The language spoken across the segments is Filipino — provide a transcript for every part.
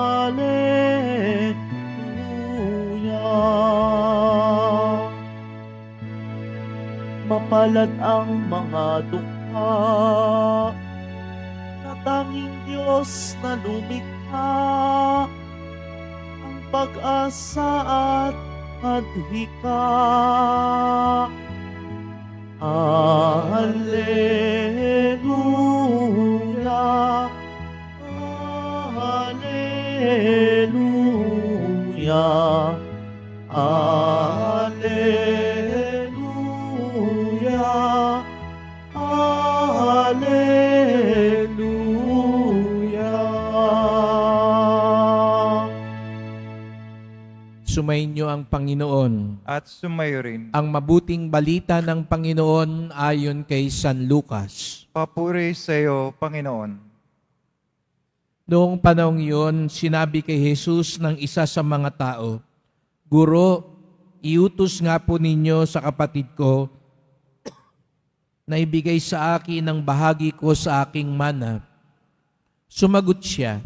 Hallelujah. Mapalad ang mga dukha na tanging Diyos na lumikha, ang pag-asa at adhika. Hallelujah, Hallelujah, Hallelujah, Hallelujah. Sumainyo ang Panginoon. At sumayo rin. Ang mabuting balita ng Panginoon ayon kay San Lucas. Papuri sa iyo, Panginoon. Noong panahong yun, sinabi kay Jesus ng isa sa mga tao, Guro, iutos nga po ninyo sa kapatid ko na ibigay sa akin ang bahagi ko sa aking mana. Sumagot siya,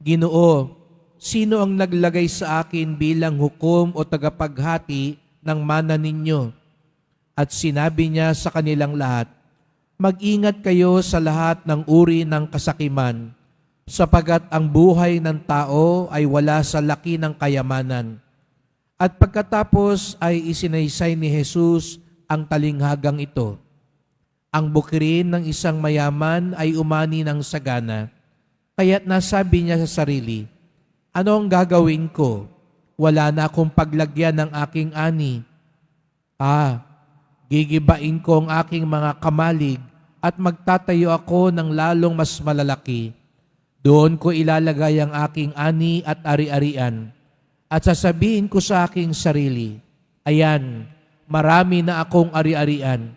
Ginoo, sino ang naglagay sa akin bilang hukom o tagapaghati ng mana ninyo? At sinabi niya sa kanilang lahat, Mag-ingat kayo sa lahat ng uri ng kasakiman, sapagat ang buhay ng tao ay wala sa laki ng kayamanan. At pagkatapos ay isinaysay ni Jesus ang talinghagang ito. Ang bukirin ng isang mayaman ay umani ng sagana, kaya't nasabi niya sa sarili, Ano ang gagawin ko? Wala na akong paglagyan ng aking ani. Gigibain ko ang aking mga kamalig at magtatayo ako ng lalong mas malalaki. Doon ko ilalagay ang aking ani at ari-arian. At sasabihin ko sa aking sarili, Ayan, marami na akong ari-arian.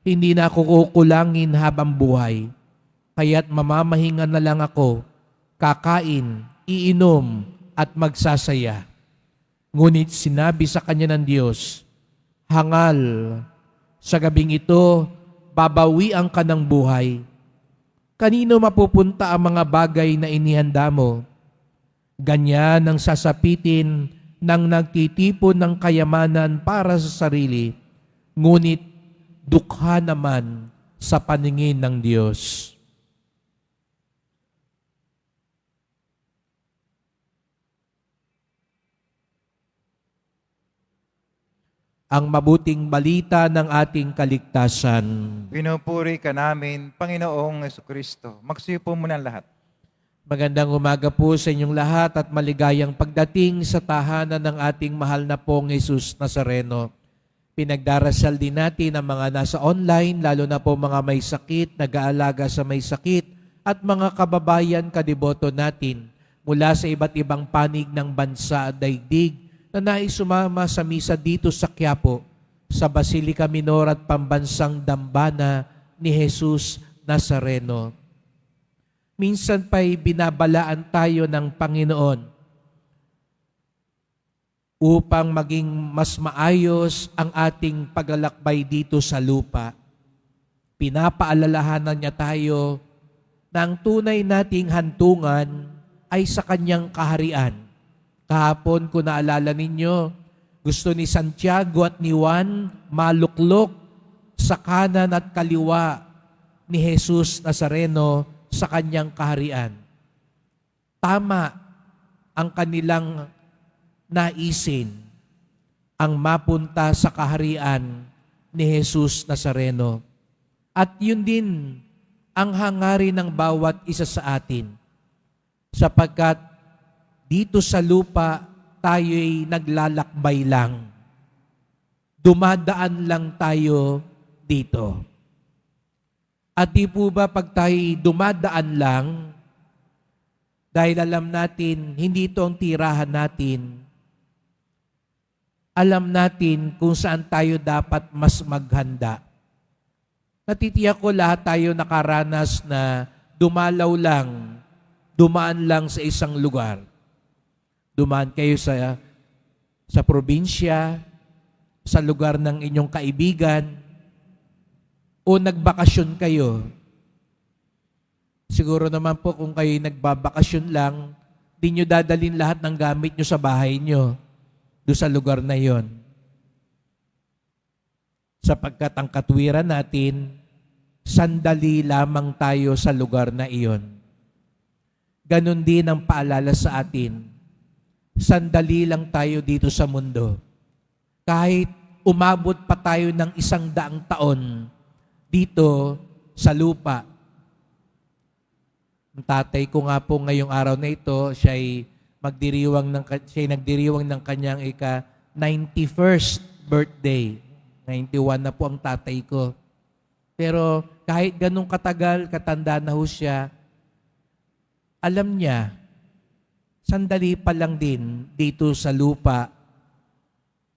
Hindi na ako kukulangin habang buhay. Kaya't mamamahinga na lang ako, kakain, iinom, at magsasaya. Ngunit sinabi sa kanya ng Diyos, Hangal, sa gabing ito, babawian ka ng buhay. Kanino mapupunta ang mga bagay na inihanda mo? Ganyan ang sasapitin ng nagtitipon ng kayamanan para sa sarili, ngunit dukha naman sa paningin ng Diyos. Ang mabuting balita ng ating kaligtasan. Pinupuri ka namin, Panginoong Jesucristo. Magsiupo muna ang lahat. Magandang umaga po sa inyong lahat at maligayang pagdating sa tahanan ng ating mahal na pong Jesus Nazareno. Pinagdarasal din natin ang mga nasa online, lalo na po mga may sakit, nag-aalaga sa may sakit, at mga kababayan kadiboto natin mula sa iba't ibang panig ng bansa at daigdig na nais sumama sa misa dito sa Quiapo, sa Basilica Minor at Pambansang Dambana ni Jesus Nazareno. Minsan pa'y binabalaan tayo ng Panginoon upang maging mas maayos ang ating paglalakbay dito sa lupa. Pinapaalalahanan niya tayo na ang tunay nating hantungan ay sa Kanyang kaharian. Kahapon, kung naalala ninyo, gusto ni Santiago at ni Juan maluklok sa kanan at kaliwa ni Jesus Nazareno sa Kanyang kaharian. Tama ang kanilang naisin ang mapunta sa kaharian ni Jesus Nazareno. At yun din ang hangarin ng bawat isa sa atin, sapagkat dito sa lupa, tayo'y naglalakbay lang. Dumadaan lang tayo dito. At di po ba pag tayo'y dumadaan lang, dahil alam natin, hindi ito ang tirahan natin, alam natin kung saan tayo dapat mas maghanda. Natitiyak ko lahat tayo nakaranas na dumalaw lang, dumaan lang sa isang lugar. Dumaan kayo sa probinsya, sa lugar ng inyong kaibigan, o nagbakasyon kayo. Siguro naman po kung kayo nagbabakasyon lang, Di nyo dadalhin lahat ng gamit nyo sa bahay nyo, doon sa lugar na yon. Sapagkat ang katwiran natin, sandali lamang tayo sa lugar na iyon. Ganon din ang paalala sa atin, sandali lang tayo dito sa mundo. Kahit umabot pa tayo ng 100 taon dito sa lupa. Ang tatay ko nga po ngayong araw na ito, siya'y nagdiriwang ng kanyang 91st birthday. 91 na po ang tatay ko. Pero kahit ganun katagal, katanda na ho siya, alam niya, sandali pa lang din dito sa lupa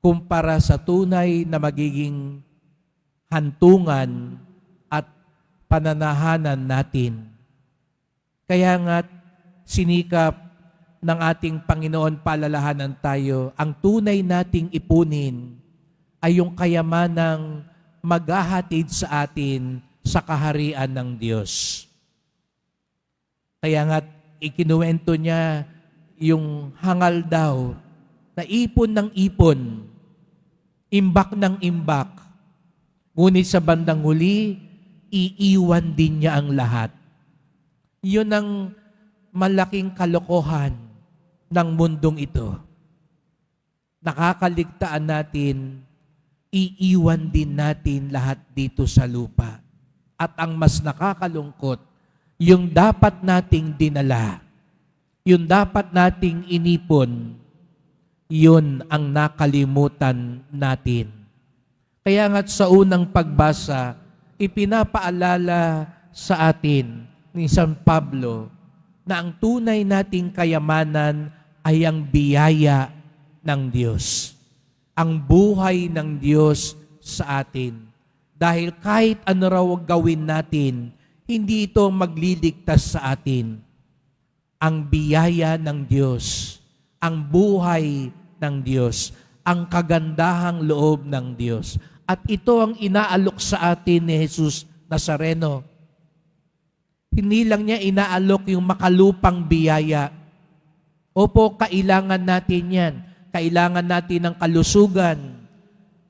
kumpara sa tunay na magiging hantungan at pananahanan natin. Kaya nga sinikap ng ating Panginoon palalahanan tayo, ang tunay nating ipunin ay yung kayamanang maghahatid sa atin sa kaharian ng Diyos. Kaya nga ikinuwento niya yung hangal daw na ipon ng ipon, imbak ng imbak, ngunit sa bandang huli, iiwan din niya ang lahat. Yun ang malaking kalokohan ng mundong ito. Nakakaligtaan natin, iiwan din natin lahat dito sa lupa. At ang mas nakakalungkot, yung dapat nating dinala, yung dapat nating inipon, yun ang nakalimutan natin. Kaya nga't sa unang pagbasa, ipinapaalala sa atin ni San Pablo na ang tunay nating kayamanan ay ang biyaya ng Diyos. Ang buhay ng Diyos sa atin. Dahil kahit ano raw gawin natin, hindi ito magliligtas sa atin. Ang biyaya ng Diyos, ang buhay ng Diyos, ang kagandahang loob ng Diyos. At ito ang inaalok sa atin ni Jesus Nazareno. Hindi lang niya inaalok yung makalupang biyaya. Opo, kailangan natin yan. Kailangan natin ng kalusugan.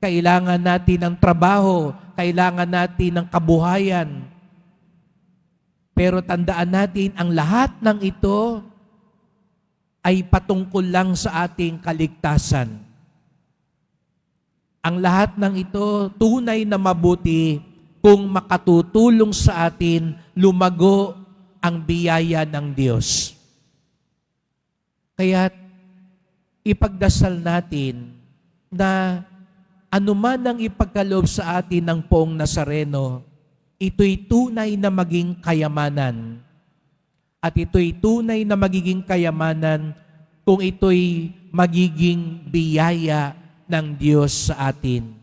Kailangan natin ng trabaho. Kailangan natin ng kabuhayan. Pero tandaan natin, ang lahat ng ito ay patungkol lang sa ating kaligtasan. Ang lahat ng ito tunay na mabuti kung makatutulong sa atin lumago ang biyaya ng Diyos. Kaya ipagdasal natin na anuman ang ipagkaloob sa atin ng Poong Nazareno, ito'y tunay na maging kayamanan. At ito'y tunay na magiging kayamanan kung ito'y magiging biyaya ng Diyos sa atin.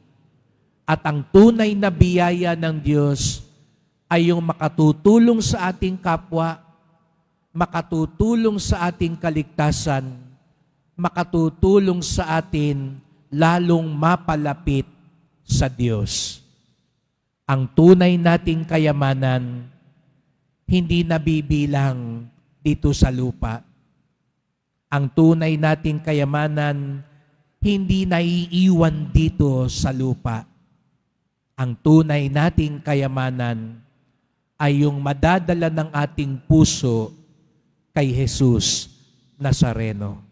At ang tunay na biyaya ng Diyos ay yung makatutulong sa ating kapwa, makatutulong sa ating kaligtasan, makatutulong sa atin lalong mapalapit sa Diyos. Ang tunay nating kayamanan, hindi nabibilang dito sa lupa. Ang tunay nating kayamanan, hindi naiiwan dito sa lupa. Ang tunay nating kayamanan ay yung madadala ng ating puso kay Jesus Nazareno.